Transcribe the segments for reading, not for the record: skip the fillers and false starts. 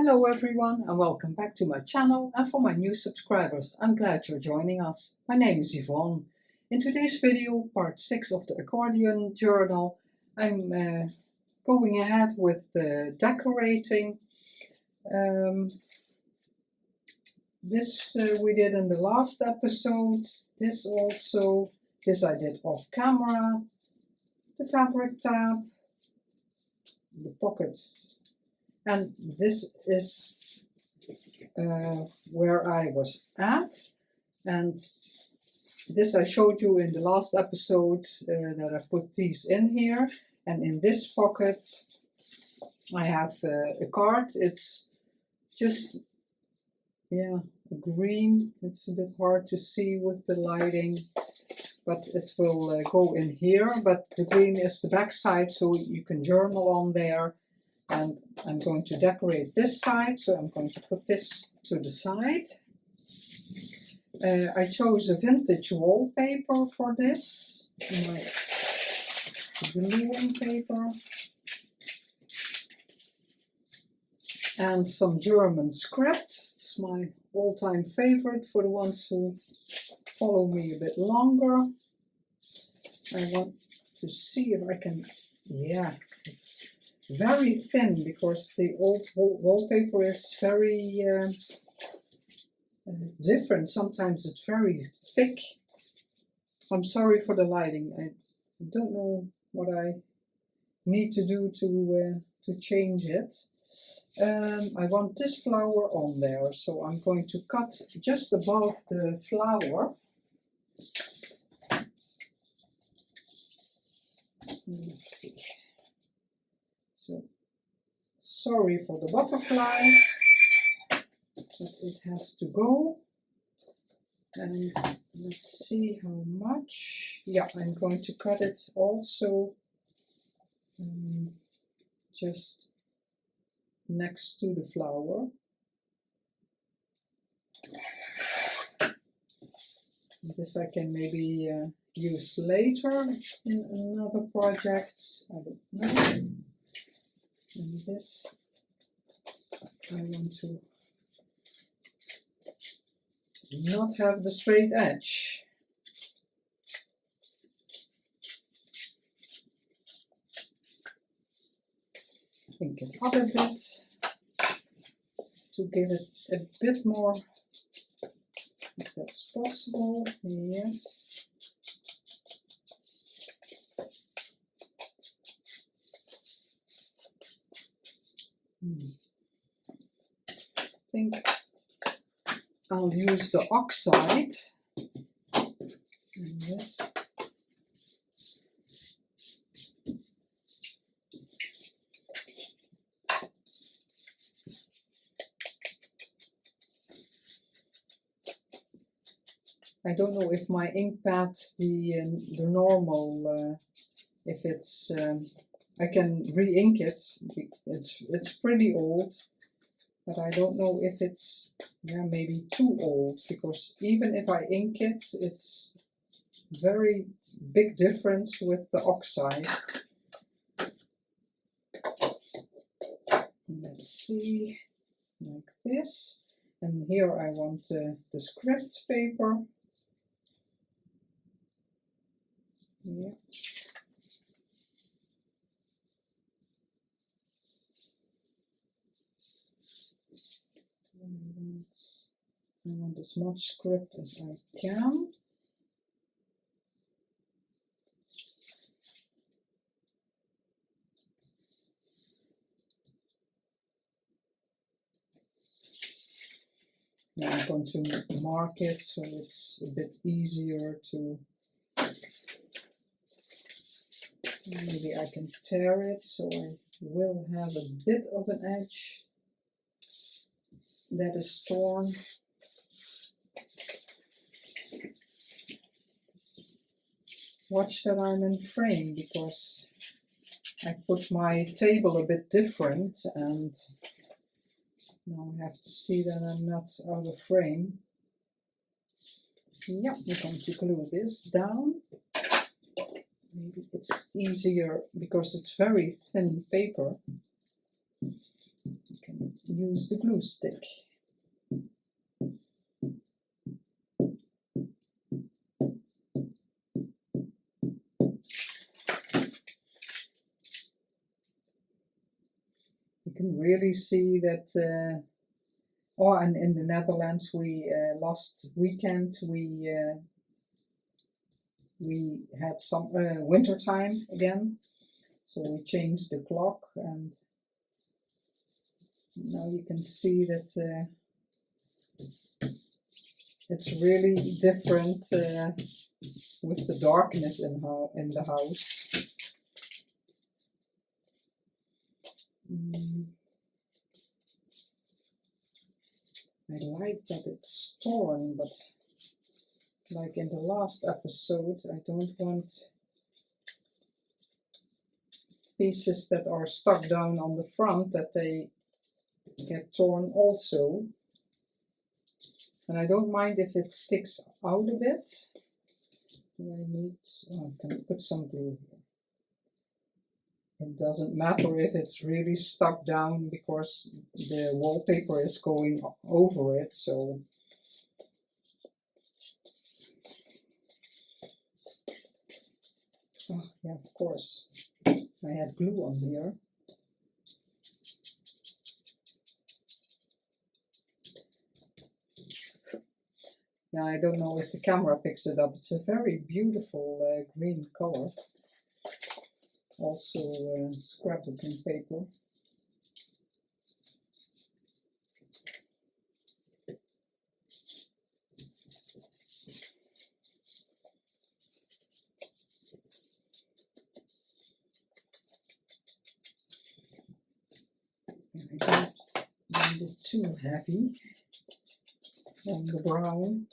Hello everyone and welcome back to my channel, and for my new subscribers, I'm glad you're joining us. My name is Yvonne. In today's video, part 6 of the Accordion Journal, I'm going ahead with decorating. This we did in the last episode, this I did off camera, the fabric tab, the pockets. And this is where I was at, and this I showed you in the last episode that I put these in here. And in this pocket I have a card. It's just, yeah, green. It's a bit hard to see with the lighting, but it will go in here. But the green is the back side, so you can journal on there. And I'm going to decorate this side, so I'm going to put this to the side. I chose a vintage wallpaper for this, my gluing paper, and some German script. It's my all-time favorite for the ones who follow me a bit longer. I want to see if I can, yeah, it's very thin because the old wallpaper is very different. Sometimes it's very thick. I'm sorry for the lighting. I don't know what I need to do to change it. I want this flower on there, so I'm going to cut just above the flower. Let's see. So, sorry for the butterfly, but it has to go. And let's see how much. Yeah, I'm going to cut it also just next to the flower. This I can maybe use later in another project. I don't know. And this, I want to not have the straight edge. Pink it up a bit to give it a bit more, if that's possible. Yes. I think I'll use the oxide in this. I don't know if my ink pad, the normal, if it's I can re-ink it. It's pretty old, but I don't know if it's, yeah, maybe too old, because even if I ink it, it's very big difference with the oxide. Let's see, like this. And here I want the script paper. Yeah. I want as much script as I can. Now I'm going to mark it so it's a bit easier to, maybe I can tear it so I will have a bit of an edge that is torn. Watch that I'm in frame, because I put my table a bit different, and now I have to see that I'm not out of frame. Yeah, I'm going to glue this down. Maybe it's easier because it's very thin paper. You can use the glue stick. You can really see that, oh, and in the Netherlands we last weekend we had some winter time again, so we changed the clock, and now you can see that it's really different with the darkness in the house. I like that it's torn, but like in the last episode, I don't want pieces that are stuck down on the front that they get torn also. And I don't mind if it sticks out a bit. I can put some glue here. It doesn't matter if it's really stuck down because the wallpaper is going over it, so oh, yeah, of course. I had glue on here. Yeah, I don't know if the camera picks it up. It's a very beautiful green color. Also scrapbooking paper. I don't want it too heavy on the brown.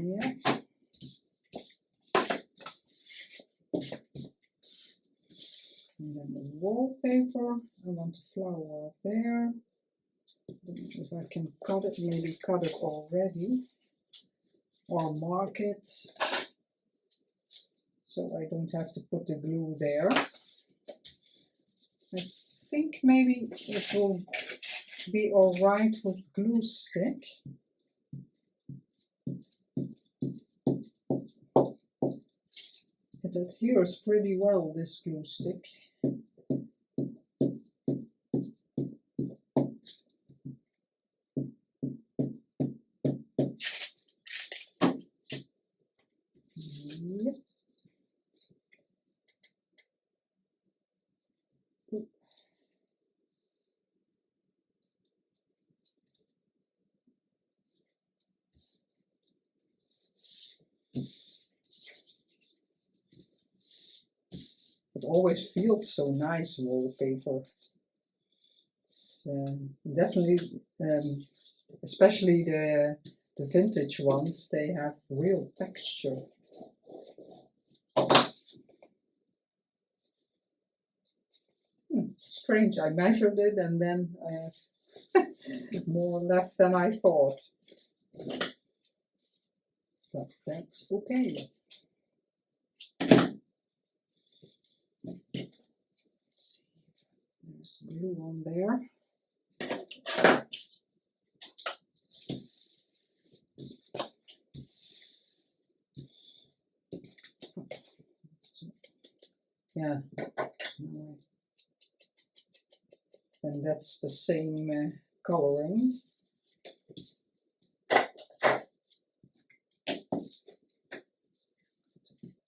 Yeah. And then the wallpaper, I want a flower there. If I can cut it, maybe cut it already or mark it so I don't have to put the glue there. I think maybe it will be alright with glue stick. It adheres pretty well, this glue stick. Yep. It always feels so nice, wallpaper. It's definitely, especially the vintage ones, they have real texture. Strange, I measured it and then I have more left than I thought. But that's okay. Let's see. There's glue on there. Yeah. And that's the same coloring.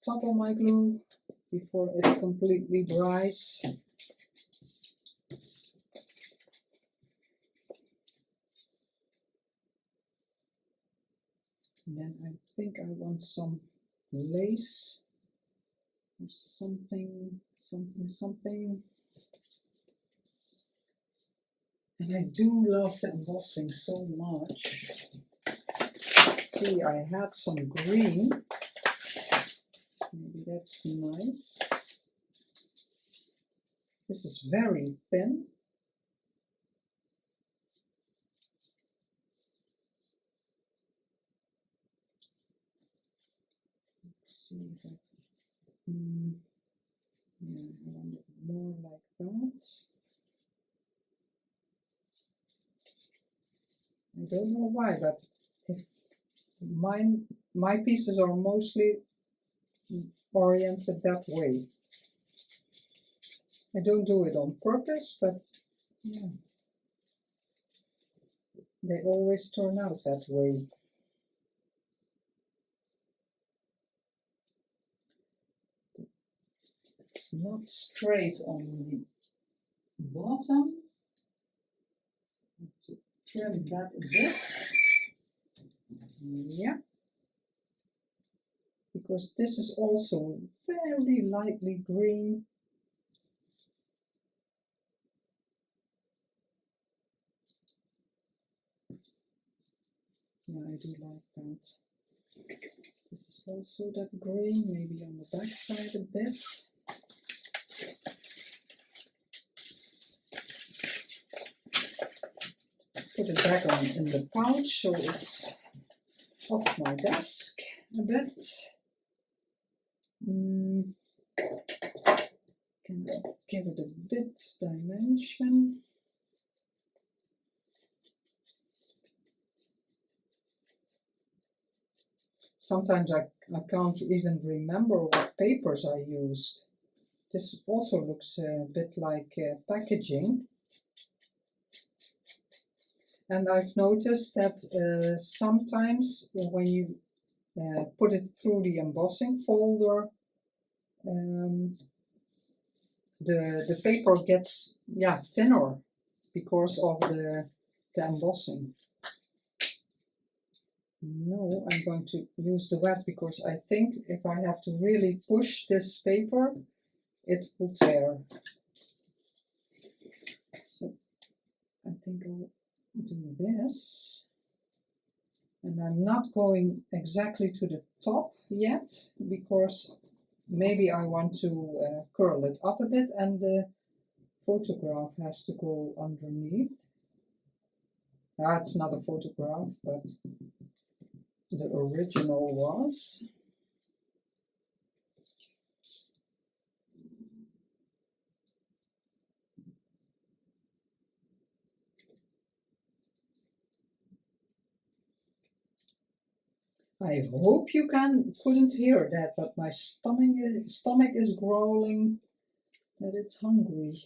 Top of my glue before it completely dries. And then I think I want some lace or something. And I do love the embossing so much. Let's see, I had some green. Maybe that's nice. This is very thin. see if I, yeah, I want it more like that. I don't know why, but if my pieces are mostly oriented that way. I don't do it on purpose, but yeah, they always turn out that way. It's not straight on the bottom. I have to trim that a bit. Yeah. Because this is also very lightly green. Yeah, I do like that. This is also that green, maybe on the back side a bit. Put it back on in the pouch so it's off my desk a bit. Can I give it a bit dimension? Sometimes I can't even remember what papers I used. This also looks a bit like packaging. And I've noticed that sometimes when you put it through the embossing folder, the paper gets thinner because of the embossing. No, I'm going to use the wet because I think if I have to really push this paper, it will tear. So I think I'll do this. And I'm not going exactly to the top yet because maybe I want to curl it up a bit and the photograph has to go underneath. It's not a photograph, but the original was. I hope you couldn't hear that, but my stomach is growling that it's hungry.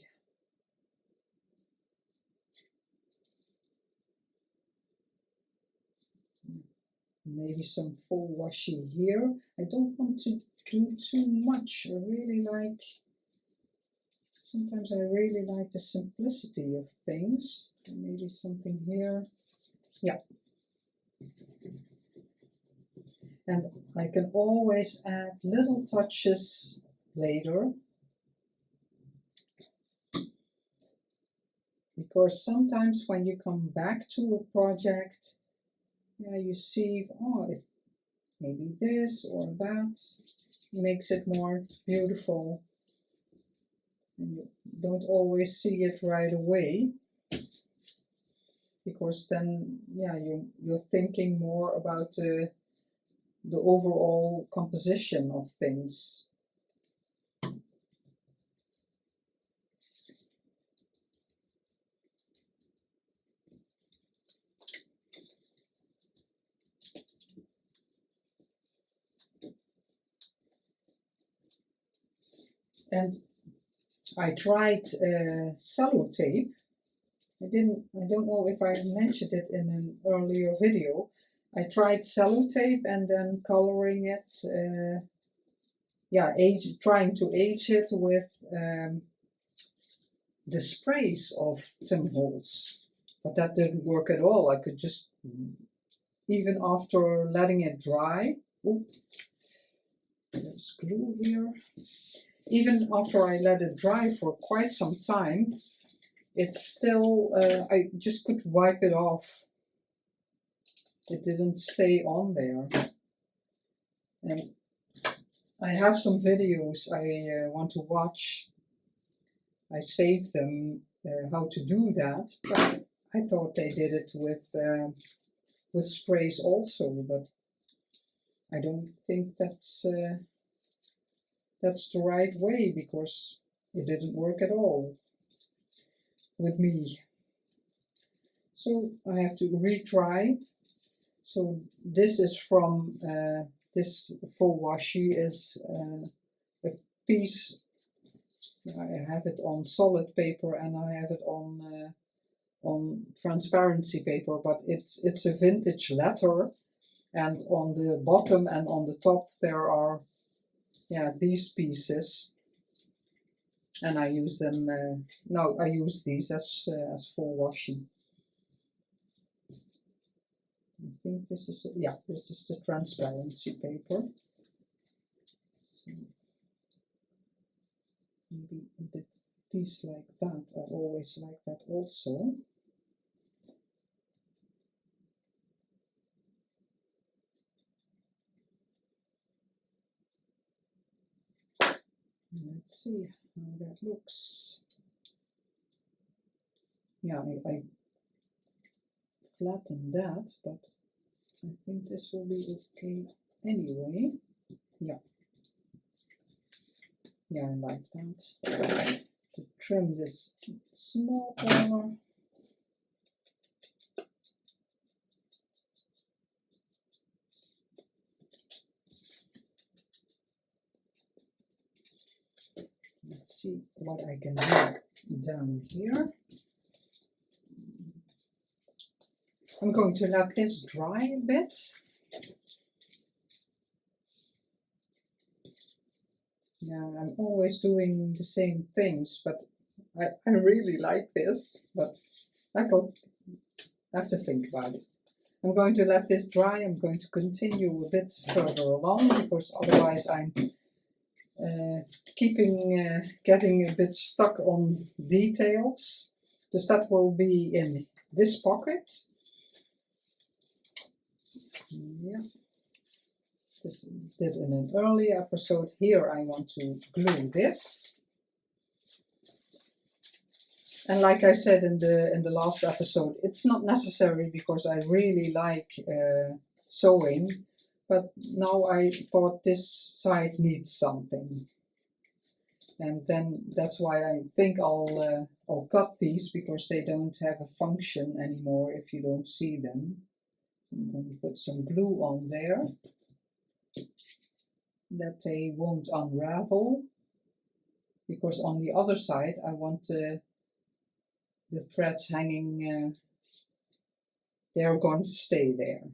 Maybe some full washi here. I don't want to do too much. Sometimes I really like the simplicity of things. Maybe something here. Yeah. And I can always add little touches later. Because sometimes when you come back to a project, you see, maybe this or that makes it more beautiful. And you don't always see it right away. Because then, you're thinking more about the overall composition of things. And I tried sellotape. I don't know if I mentioned it in an earlier video. I tried sellotape and then coloring it, trying to age it with the sprays of Tim Holtz. But that didn't work at all. I could just, even after letting it dry, there's glue here. Even after I let it dry for quite some time, it's still, I just could wipe it off. It didn't stay on there. And I have some videos I want to watch. I saved them how to do that, but I thought they did it with sprays also, but I don't think that's the right way, because it didn't work at all with me. So I have to retry. So this is from this full washi is a piece. I have it on solid paper and I have it on transparency paper, but it's a vintage letter, and on the bottom and on the top there are these pieces, and I use them. No, I use these as full washi. I think this is this is the transparency paper. So maybe a bit piece like that. I always like that also. Let's see how that looks. Yeah, I flatten that, but I think this will be okay anyway. Yeah, I like that. To trim this small corner. Let's see what I can do down here. I'm going to let this dry a bit. Yeah, I'm always doing the same things, but I really like this, but I have to think about it. I'm going to let this dry. I'm going to continue a bit further along, because otherwise I'm getting a bit stuck on details. The that will be in this pocket. Yeah, this did in an earlier episode. Here I want to glue this, and like I said in the last episode, it's not necessary because I really like sewing, but now I thought this side needs something, and then that's why I think I'll cut these, because they don't have a function anymore if you don't see them. I'm going to put some glue on there that they won't unravel, because on the other side I want the threads hanging, they're going to stay there.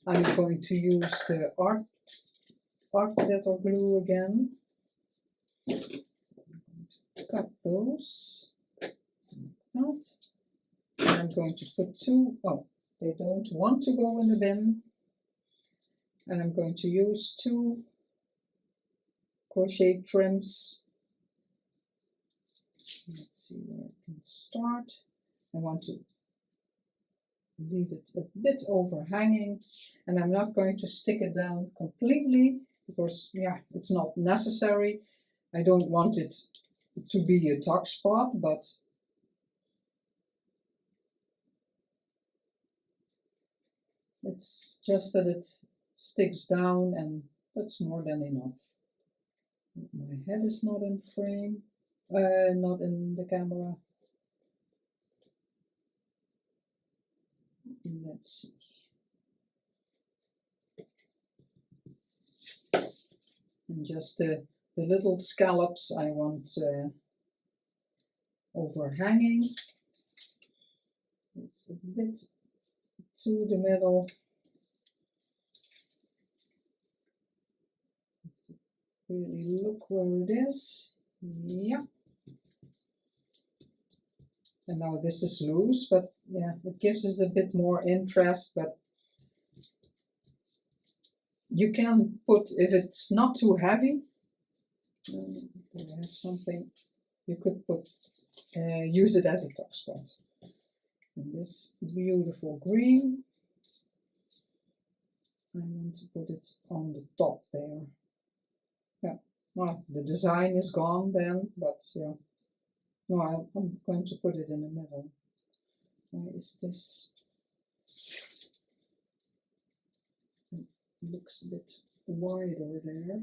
I'm going to use the art glitter glue again. Cut those like that. And I'm going to put two, oh, they don't want to go in the bin. And I'm going to use 2 crochet trims. Let's see where I can start. I want to leave it a bit overhanging, and I'm not going to stick it down completely, because it's not necessary. I don't want it to be a tuck spot, but it's just that it sticks down, and that's more than enough. My head is not in frame, not in the camera. Let's see. And just the little scallops I want overhanging. It's a bit to the middle. Really look where it is. Yeah. And now this is loose, but it gives us a bit more interest. But you can put, if it's not too heavy, I have something, you could put, use it as a top spot. And this beautiful green, I want to put it on the top there. Yeah, well, the design is gone then, but no, I'm going to put it in the middle. Why is this? Looks a bit wider there.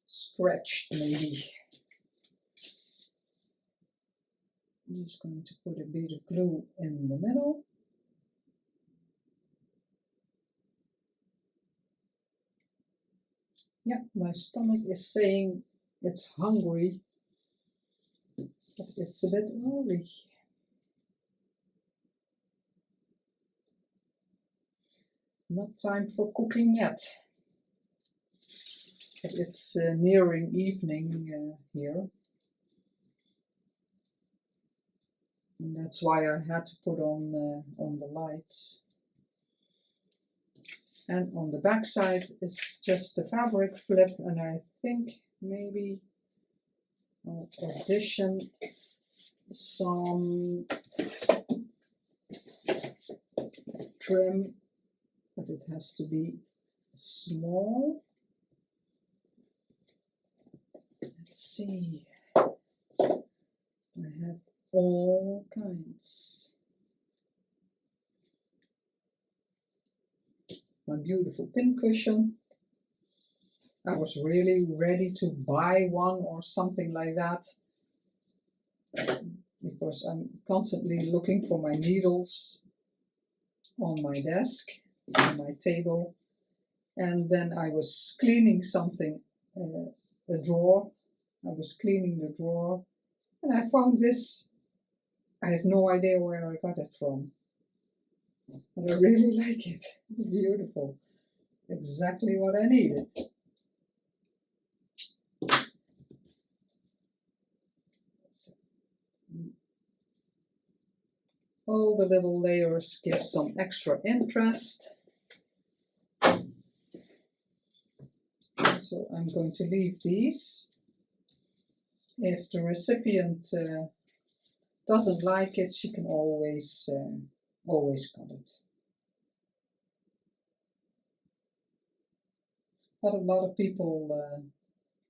Stretched maybe. I'm just going to put a bit of glue in the middle. Yeah, my stomach is saying it's hungry, but it's a bit early. Not time for cooking yet. But it's nearing evening here. And that's why I had to put on the lights. And on the back side is just the fabric flip, and I think maybe I'll addition some trim, but it has to be small. Let's see. I have all kinds. My beautiful pincushion. I was really ready to buy one or something like that because I'm constantly looking for my needles on my desk, on my table, and then I was cleaning something, a drawer. I was cleaning the drawer and I found this. I have no idea where I got it from. But I really like it. It's beautiful. Exactly what I needed. All the little layers give some extra interest. So I'm going to leave these. If the recipient doesn't like it, she can always cut it. But a lot of people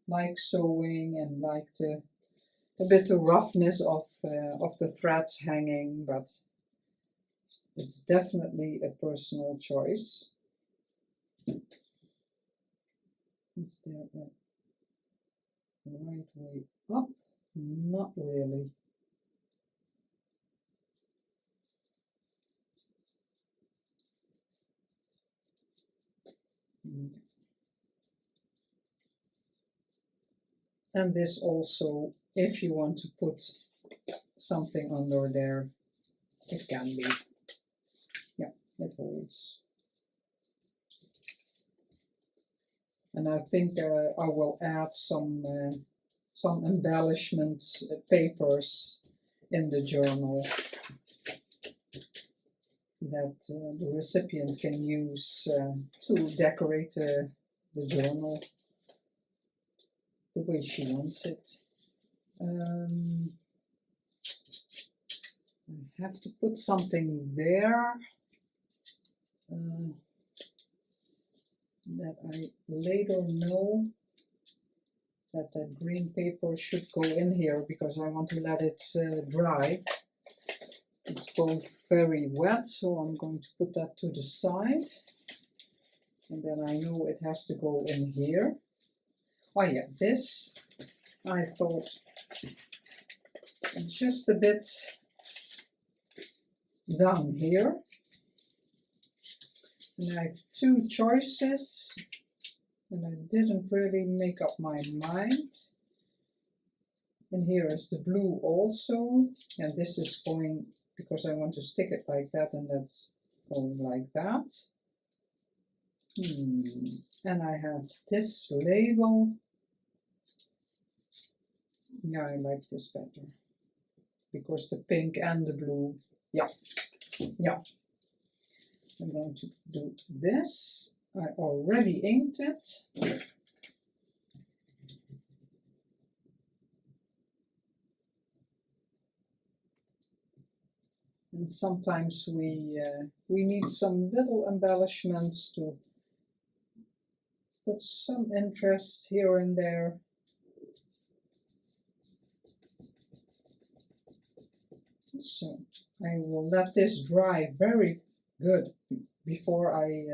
like sewing and like a bit of roughness of the threads hanging, but it's definitely a personal choice. Is there a right way up? Not really. And this also, if you want to put something under there, it can be. Yeah, it holds. And I think I will add some embellishment papers in the journal that the recipient can use to decorate the journal the way she wants it. I have to put something there that I later know that green paper should go in here because I want to let it dry. It's both very wet, so I'm going to put that to the side. And then I know it has to go in here. Oh yeah, this I thought just a bit down here. And I have two choices, and I didn't really make up my mind. And here is the blue also, and this is going, because I want to stick it like that, and that's going like that. And I have this label. Yeah, I like this better, because the pink and the blue, yeah. I'm going to do this. I already inked it. And sometimes we need some little embellishments to put some interest here and there. So I will let this dry very good before I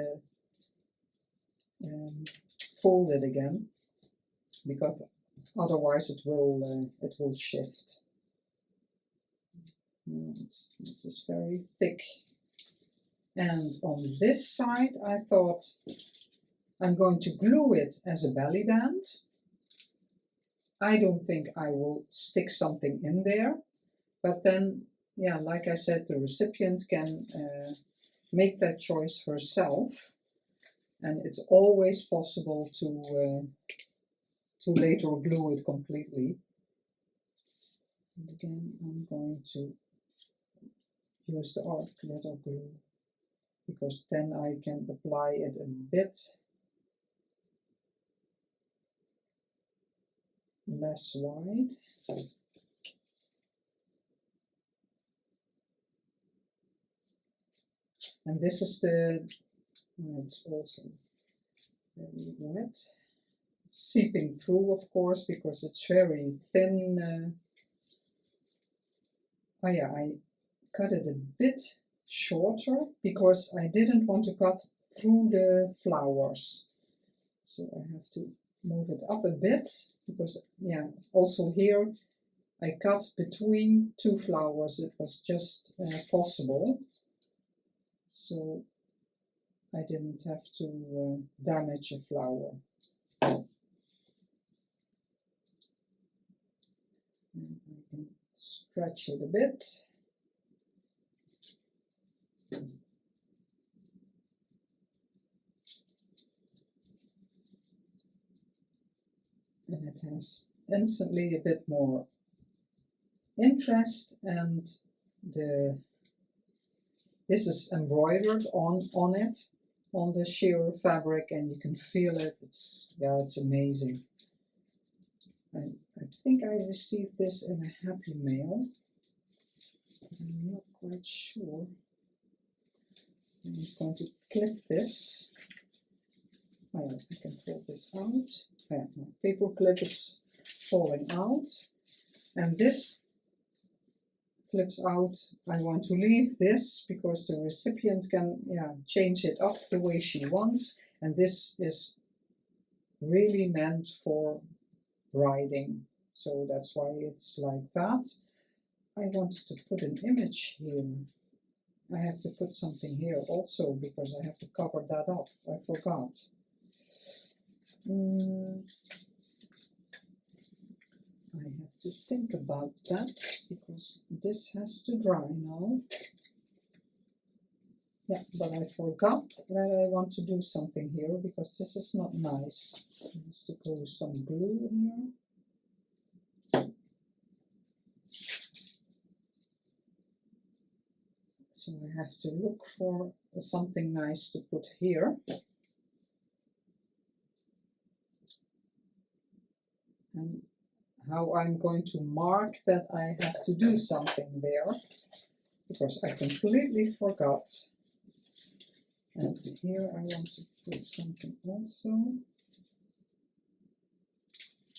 fold it again, because otherwise it will shift. This is very thick. And on this side I thought I'm going to glue it as a belly band. I don't think I will stick something in there, but then, yeah, like I said, the recipient can make that choice herself, and it's always possible to later glue it completely. And again, I'm going to use the art glitter glue, because then I can apply it a bit less wide. And this is it's also very wet. It's seeping through, of course, because it's very thin. Oh yeah, I cut it a bit shorter because I didn't want to cut through the flowers. So I have to move it up a bit, because, yeah, also here I cut between two flowers. It was just possible. So I didn't have to damage a flower. And I can stretch it a bit. And it has instantly a bit more interest, and this is embroidered on it, on the sheer fabric, and you can feel it. It's amazing. I think I received this in a Happy Mail. I'm not quite sure. I'm going to clip this. Oh yeah, I can pull this out. Yeah, my paper clip is falling out, and this flips out. I want to leave this because the recipient can change it up the way she wants, and this is really meant for writing, so that's why it's like that. I wanted to put an image here. I have to put something here also because I have to cover that up. I forgot. I have to think about that because this has to dry now. Yeah, but I forgot that I want to do something here because this is not nice. There has to go some glue here. So I have to look for something nice to put here. And how I'm going to mark that I have to do something there, because I completely forgot. And here I want to put something also.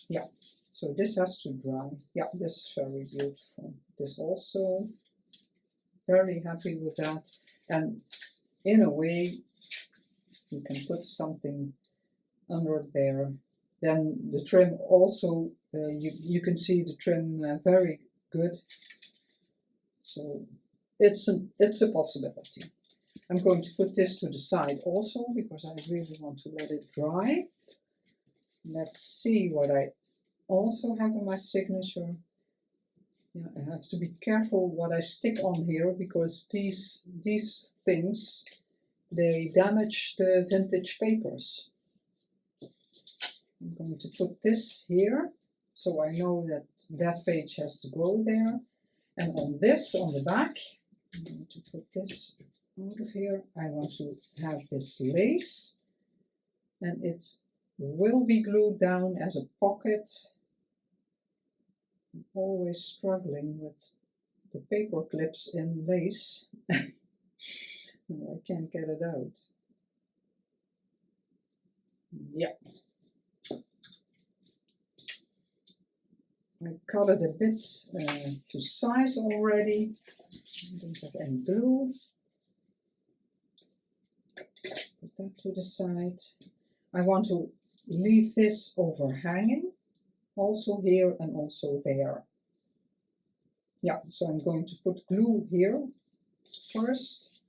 Yeah, so this has to dry. Yeah, this is very beautiful. This also, very happy with that. And in a way, you can put something under there. Then the trim also, you can see the trim very good. So it's a possibility. I'm going to put this to the side also because I really want to let it dry. Let's see what I also have in my signature. Yeah, I have to be careful what I stick on here because these things, they damage the vintage papers. I'm going to put this here, so I know that that page has to go there. And on this, on the back, I'm going to put this out of here. I want to have this lace, and it will be glued down as a pocket. I'm always struggling with the paper clips in lace. No, I can't get it out. Yeah. I cut it a bit to size already. I don't have any glue. Put that to the side. I want to leave this overhanging, also here and also there. Yeah, so I'm going to put glue here first.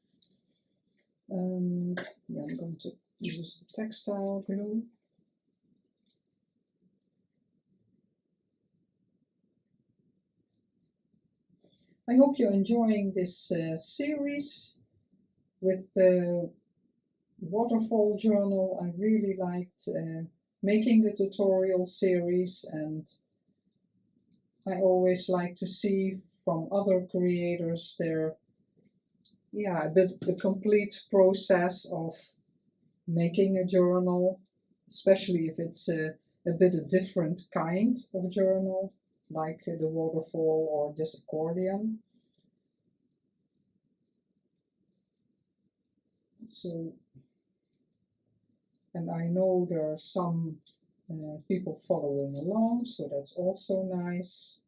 Yeah, I'm going to use the textile glue. I hope you're enjoying this series with the waterfall journal. I really liked making the tutorial series, and I always like to see from other creators their the complete process of making a journal, especially if it's a bit a different kind of journal, like the waterfall or this accordion. So, and I know there are some people following along, so that's also nice.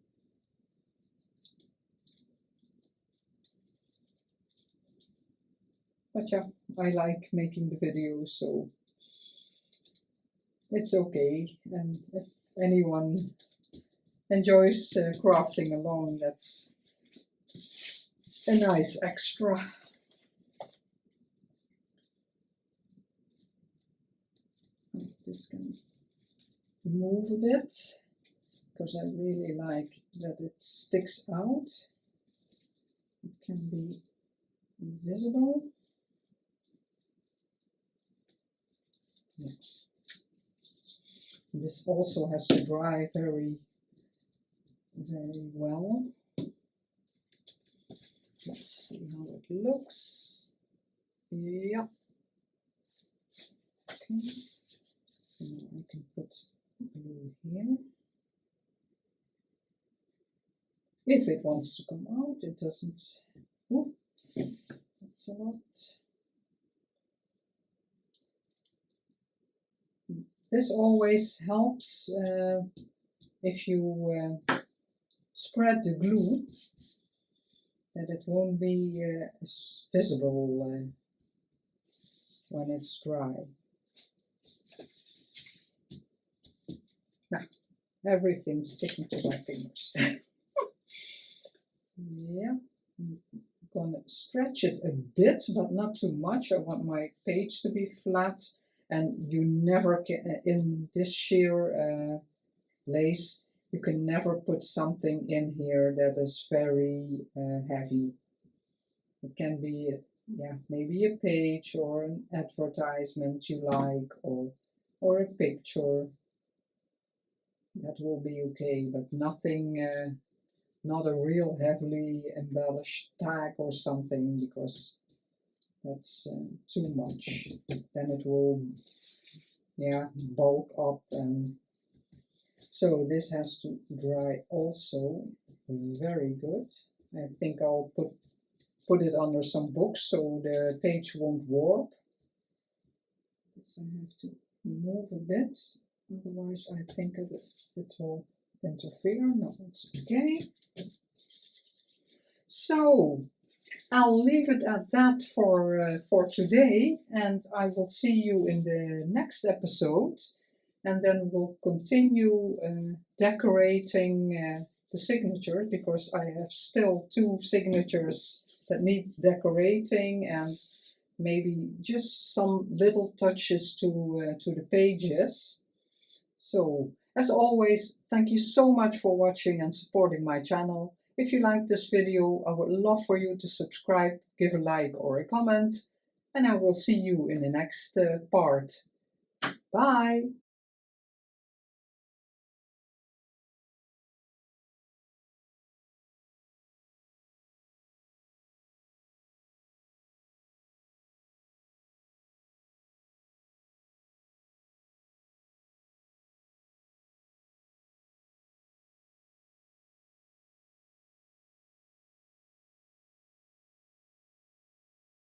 But yeah, I like making the videos, so it's okay. And if anyone enjoys crafting along, that's a nice extra. This can move a bit, because I really like that it sticks out. It can be visible. Yeah. This also has to dry very, very well. Let's see how it looks. Yeah. Okay. And I can put glue here. If it wants to come out, it doesn't. Ooh, that's a lot. This always helps if you spread the glue, that it won't be as visible when it's dry. Now, everything's sticking to my fingers. Yeah, I'm gonna stretch it a bit, but not too much. I want my page to be flat, and you never can, in this sheer lace, you can never put something in here that is very heavy. It can be, maybe a page or an advertisement you like, or a picture. That will be okay, but nothing, not a real heavily embellished tag or something, because that's too much. Then it will, bulk up. And so this has to dry also very good. I think I'll put it under some books so the page won't warp. This I have to move a bit. Otherwise, I think it will interfere. No, it's okay. So I'll leave it at that for today, and I will see you in the next episode, and then we'll continue decorating the signatures, because I have still 2 signatures that need decorating, and maybe just some little touches to the pages. So, as always, thank you so much for watching and supporting my channel. If you like this video, I would love for you to subscribe, give a like or a comment, and I will see you in the next part. Bye!